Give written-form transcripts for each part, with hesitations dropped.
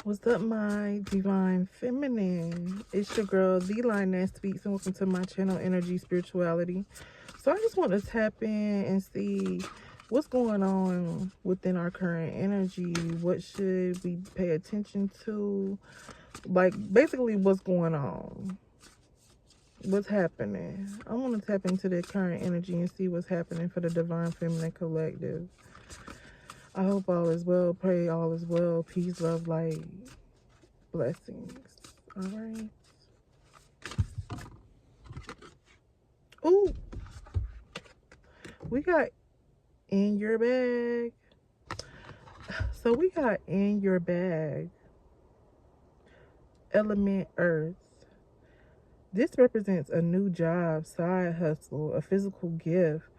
What's up, my divine feminine? It's your girl, the Lioness Speaks, and welcome to my channel, Energy Spirituality. So I just want to tap in and see what's going on within our current energy. What should we pay attention to? Like, basically, what's going on? What's happening? I want to tap into the current energy and see what's happening for the Divine Feminine Collective. I hope all is well. Pray all is well. Peace, love, light, blessings. All right. Ooh, we got in your bag. So we got in your bag. Element Earth. This represents a new job, side hustle, a physical gift,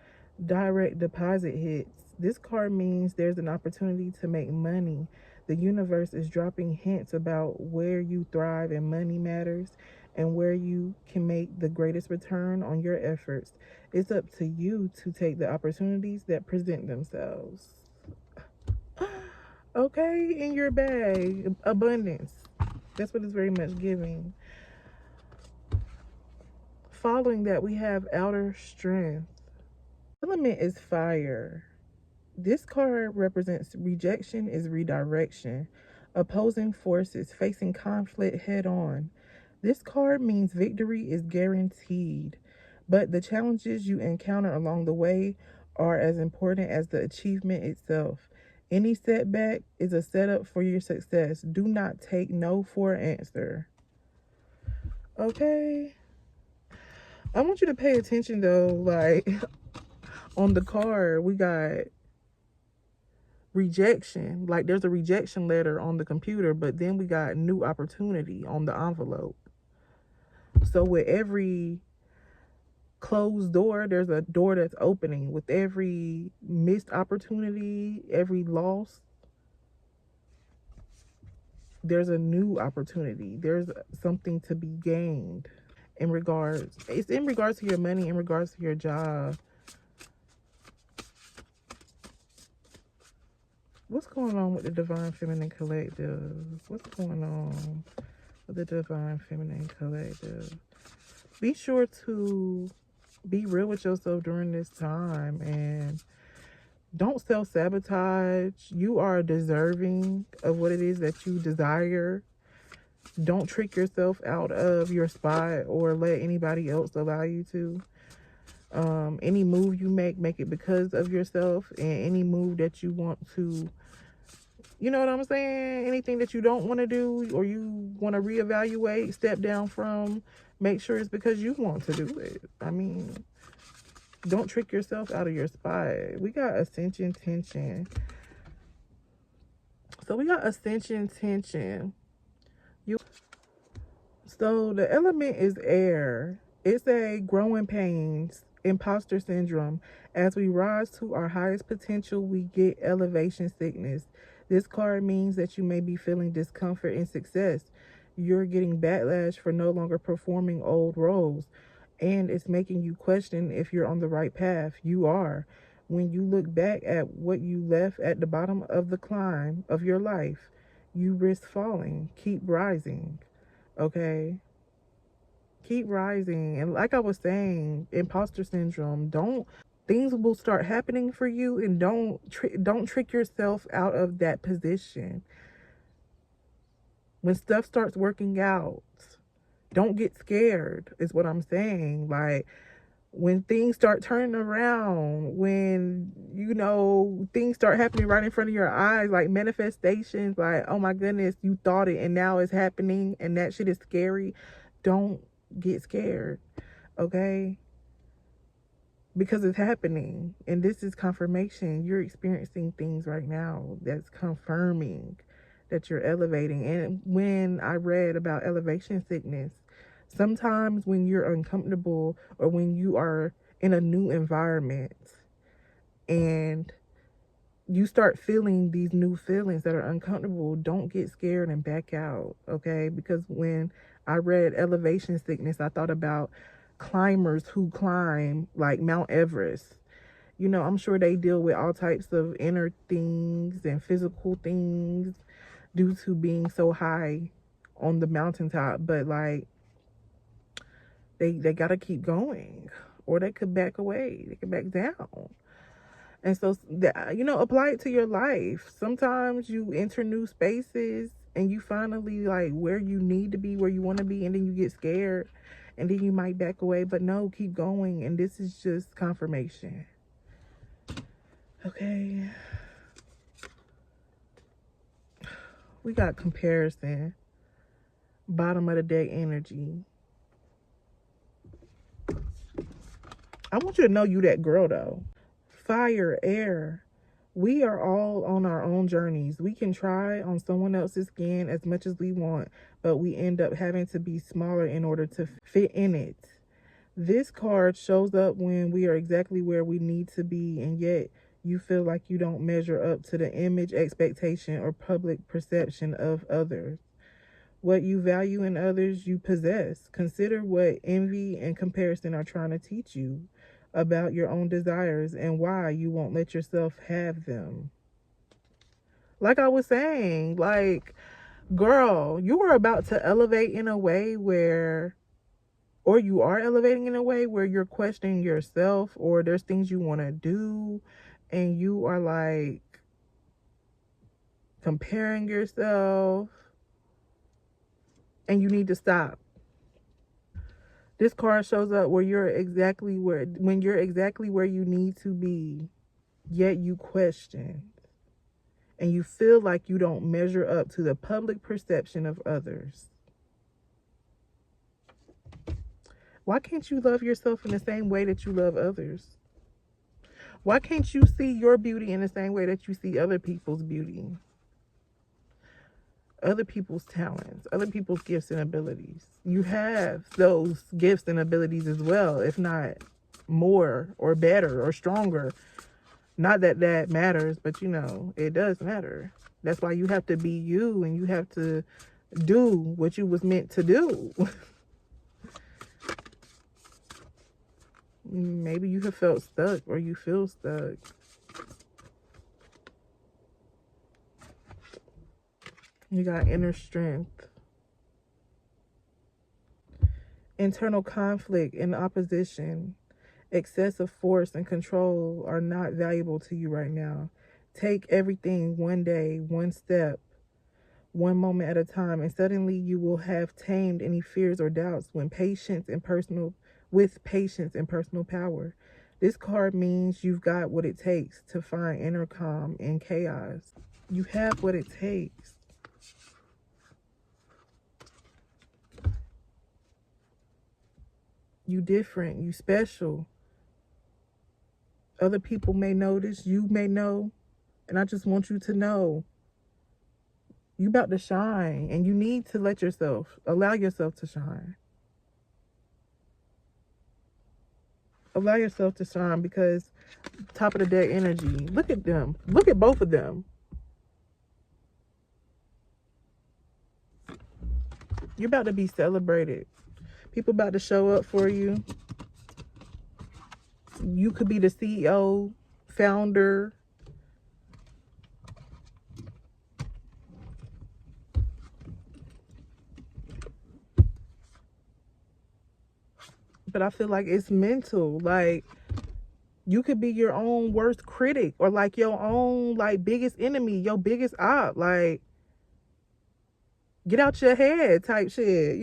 direct deposit hits. This card means there's an opportunity to make money. The universe is dropping hints about where you thrive and money matters and where you can make the greatest return on your efforts. It's up to you to take the opportunities that present themselves. Okay, in your bag, abundance. That's what it's very much giving. Following that, we have outer strength. Element is fire. This card represents rejection is redirection, opposing forces, facing conflict head on. This card means victory is guaranteed, but the challenges you encounter along the way are as important as the achievement itself. Any setback is a setup for your success. Do not take no for an answer. Okay? I want you to pay attention though, like on the card, we got rejection. Like there's a rejection letter on the computer, but then we got new opportunity on the envelope. So with every closed door, there's a door that's opening. With every missed opportunity, every loss, there's a new opportunity. There's something to be gained in regards. It's in regards to your money, in regards to your job. What's going on with the Divine Feminine Collective? What's going on with the Divine Feminine Collective? Be sure to be real with yourself during this time and don't self-sabotage. You are deserving of what it is that you desire. Don't trick yourself out of your spot or let anybody else allow you to. Any move you make it because of yourself, and any move that you want to, you know what I'm saying? Anything that you don't want to do or you want to reevaluate, step down from, make sure it's because you want to do it. I mean, don't trick yourself out of your spot. We got ascension tension. So we got ascension tension. So the element is air. It's a growing pains, imposter syndrome. As we rise to our highest potential, we get elevation sickness. This card means that you may be feeling discomfort in success. You're getting backlash for no longer performing old roles. And it's making you question if you're on the right path. You are. When you look back at what you left at the bottom of the climb of your life, you risk falling. Keep rising. Okay? Keep rising. And like I was saying, imposter syndrome, don't, things will start happening for you, and don't trick yourself out of that position. When stuff starts working out, don't get scared, is what I'm saying. Like, when things start turning around, when, you know, things start happening right in front of your eyes, like manifestations, like, oh my goodness, you thought it and now it's happening and that shit is scary. Don't get scared, okay? Because it's happening, and this is confirmation. You're experiencing things right now that's confirming that you're elevating. And when I read about elevation sickness, sometimes when you're uncomfortable or when you are in a new environment and you start feeling these new feelings that are uncomfortable, don't get scared and back out, okay? Because when I read elevation sickness, I thought about climbers who climb like Mount Everest. You know, I'm sure they deal with all types of inner things and physical things due to being so high on the mountaintop. But like, they gotta keep going, or they could back away, they could back down. And so that, apply it to your life. Sometimes you enter new spaces and you finally like where you need to be, where you want to be, and then you get scared and then you might back away. But no, keep going. And this is just confirmation. Okay. We got comparison. Bottom of the deck energy. I want you to know you that girl though. Fire, air. We are all on our own journeys. We can try on someone else's skin as much as we want, but we end up having to be smaller in order to fit in it. This card shows up when we are exactly where we need to be, and yet you feel like you don't measure up to the image, expectation, or public perception of others. What you value in others, you possess. Consider what envy and comparison are trying to teach you about your own desires and why you won't let yourself have them. Like I was saying, like, girl, you are about to elevate in a way where, or you are elevating in a way where you're questioning yourself, or there's things you want to do and you are like comparing yourself, and you need to stop. This card shows up when you're exactly where you need to be, yet you question and you feel like you don't measure up to the public perception of others. Why can't you love yourself in the same way that you love others? Why can't you see your beauty in the same way that you see other people's beauty? Other people's talents, other people's gifts and abilities. You have those gifts and abilities as well, if not more or better or stronger. Not that that matters, but it does matter. That's why you have to be you, and you have to do what you was meant to do. Maybe you have felt stuck, or you feel stuck. You got inner strength. Internal conflict and opposition, excessive force and control are not valuable to you right now. Take everything one day, one step, one moment at a time, and suddenly you will have tamed any fears or doubts with patience and personal power. This card means you've got what it takes to find inner calm in chaos. You have what it takes. You different, you special. Other people may notice, you may know, and I just want you to know you about to shine, and you need to allow yourself to shine. Allow yourself to shine, because top of the deck energy, look at them. Look at both of them. You're about to be celebrated. People about to show up for you. You could be the CEO, founder. But I feel like it's mental. Like, you could be your own worst critic, or like your own like biggest enemy, your biggest op. Like, get out your head type shit,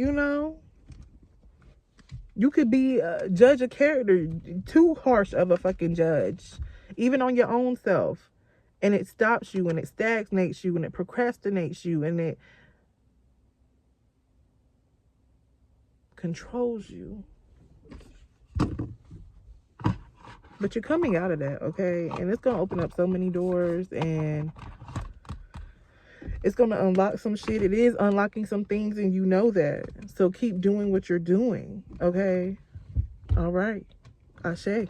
You could be judge a character, too harsh of a fucking judge, even on your own self. And it stops you, and it stagnates you, and it procrastinates you, and it controls you. But you're coming out of that, okay? And it's going to open up so many doors, and it's going to unlock some shit. It is unlocking some things, and you know that. So keep doing what you're doing, okay? All right. Ashe.